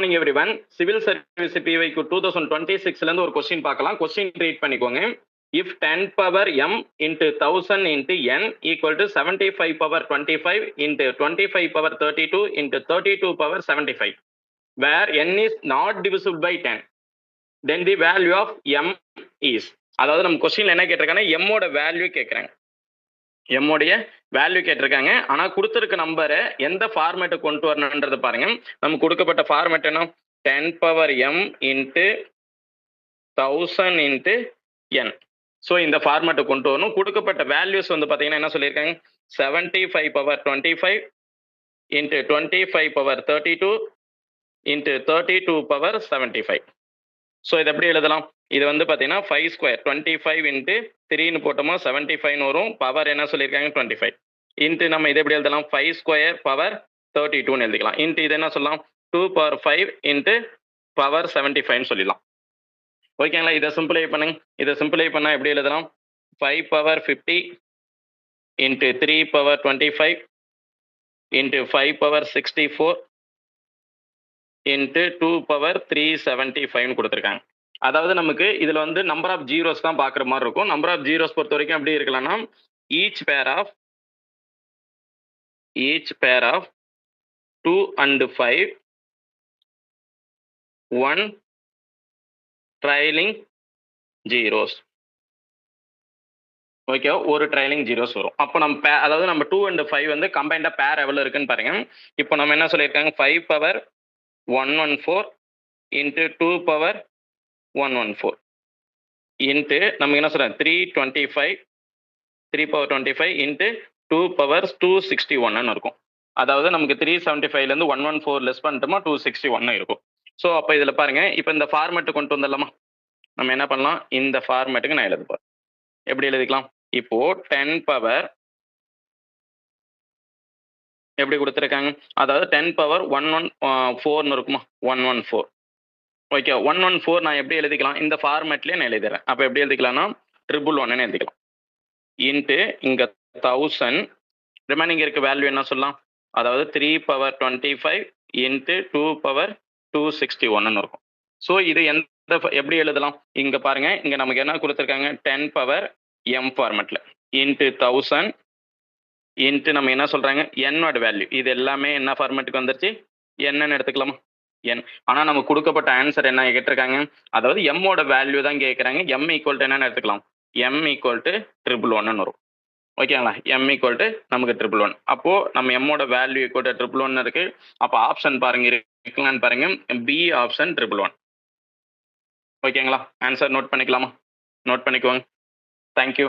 Morning everyone. Civil service பிவைக்கு 2026 இருந்து ஒரு question பார்க்கலாம். கொஸ்டின் ரீட் பண்ணிக்கோங்க. If 10 power m into 1000 into n equal to 75 power 25 into 25 power 32 into 32 power 75, where n is not divisible by 10, then the value of m is. அதாவது நம்ம கொஸ்டின்ல என்ன கேட்டிருக்காங்க, m ஓட வேல்யூ கேட்கறாங்க. m உடைய வேல்யூ கேட்டிருக்காங்க. ஆனா கொடுத்திருக்க நம்பரை எந்த ஃபார்மேட்டை கொண்டு வரணும்ன்றது பாருங்க. நமக்கு கொடுக்கப்பட்ட ஃபார்மேட் என்ன, 10 power m into 1000 into n. So இந்த ஃபார்மேட்டை கொண்டு வரணும். கொடுக்கப்பட்ட வேல்யூஸ் வந்து பார்த்தீங்கன்னா என்ன சொல்லியிருக்காங்க, 75 power 25 into 25 power 32 into 32 power 75. So இதை எப்படி எழுதலாம், இது வந்து பார்த்தீங்கன்னா 5 ஸ்கொயர் 25 இன்ட்டு 3ன்னு போட்டோமோ 75 வரும். பவர் என்ன சொல்லியிருக்காங்க 25 இன்ட்டு நம்ம இதை எப்படி எழுதலாம், 5 ஸ்கொயர் பவர் 32ன்னு எழுதிக்கலாம். இன்ட்டு இது என்ன சொல்லலாம், 2 பவர் 5 இன்ட்டு பவர் 75ன்னு சொல்லிடலாம். ஓகேங்களா. இதை சிம்பிளை பண்ணுங்க. இதை சிம்பிளை பண்ணால் எப்படி எழுதலாம், 5 power 50 into 3 power 25 into 5 power 64 into 2 power 375 கொடுத்துருக்காங்க. அதாவது நமக்கு இதில் வந்து நம்பர் ஆஃப் ஜீரோஸ் தான் பார்க்குற மாதிரி இருக்கும். நம்பர் ஆஃப் ஜீரோஸ் பொறுத்த வரைக்கும் எப்படி இருக்கலாம்னா, each pair of 2 and 5 1 trailing zeros. Okay, ஒரு ட்ரைலிங் ஜீரோஸ் வரும். அப்போ நம்ம அதாவது நம்ம 2 and 5 வந்து கம்பைண்டாக பேர் எவ்வளோ இருக்குன்னு பாருங்க. இப்போ நம்ம என்ன சொல்லியிருக்காங்க, 5 பவர் 114 இன்ட்டு 2 பவர் 114 இன்ட்டு நமக்கு என்ன சொல்கிறேன் 3 பவர் 25 இன்ட்டு 2 பவர் 261 இருக்கும். அதாவது நமக்கு 375லேருந்து 114 லெஸ் பண்ணிட்டோமா 261 இருக்கும். ஸோ அப்போ இதில் பாருங்க, இப்போ இந்த ஃபார்மேட்டு கொண்டு வந்துடலாமா. நம்ம என்ன பண்ணலாம், இந்த ஃபார்மேட்டுக்கு நான் எழுத போகிறேன். எப்படி எழுதிக்கலாம், இப்போ 10 பவர் எப்படி கொடுத்துருக்காங்க, அதாவது 10 பவர் 114 இருக்குமா, 114. ஓகே, 114 நான் எப்படி எழுதிக்கலாம், இந்த ஃபார்மேட்லேயே நான் எழுதிடுறேன். அப்போ எப்படி எழுதிக்கலாம்னா 111 எழுதிக்கலாம். இன்ட்டு இங்கே 1000 ரிமைனிங் இருக்க வேல்யூ என்ன சொல்லலாம், அதாவது 3 பவர் 25 இன்ட்டு 2 பவர் 261 இருக்கும். ஸோ இது எந்த எப்படி எழுதலாம், இங்கே பாருங்க, இங்கே நமக்கு என்ன கொடுத்துருக்காங்க, 10 பவர் m ஃபார்மேட்டில் இன்ட்டு 1000 இன்ட்டு நம்ம என்ன சொல்கிறாங்க என்னோட வேல்யூ. இது எல்லாமே என்ன ஃபார்மேட்டுக்கு வந்துருச்சு, என்னன்னு எடுத்துக்கலாமா என். ஆனால் நமக்கு கொடுக்கப்பட்ட ஆன்சர் என்ன கேட்டிருக்காங்க, அதாவது எம்மோட வேல்யூ தான் கேட்குறாங்க. m ஈக்குவல் டு என்னன்னு எடுத்துக்கலாம், m ஈக்குவல் டு 111 வரும். ஓகேங்களா, m ஈக்குவல் டு நமக்கு 111. அப்போது நம்ம எம்மோட வேல்யூ ஈக்குவல் டு 111 இருக்கு. அப்போ ஆப்ஷன் பாருங்க இருக்கலான்னு பாருங்க, பி ஆப்ஷன் 111. ஓகேங்களா, ஆன்சர் நோட் பண்ணிக்கலாமா, நோட் பண்ணிக்குவாங்க. தேங்க்யூ.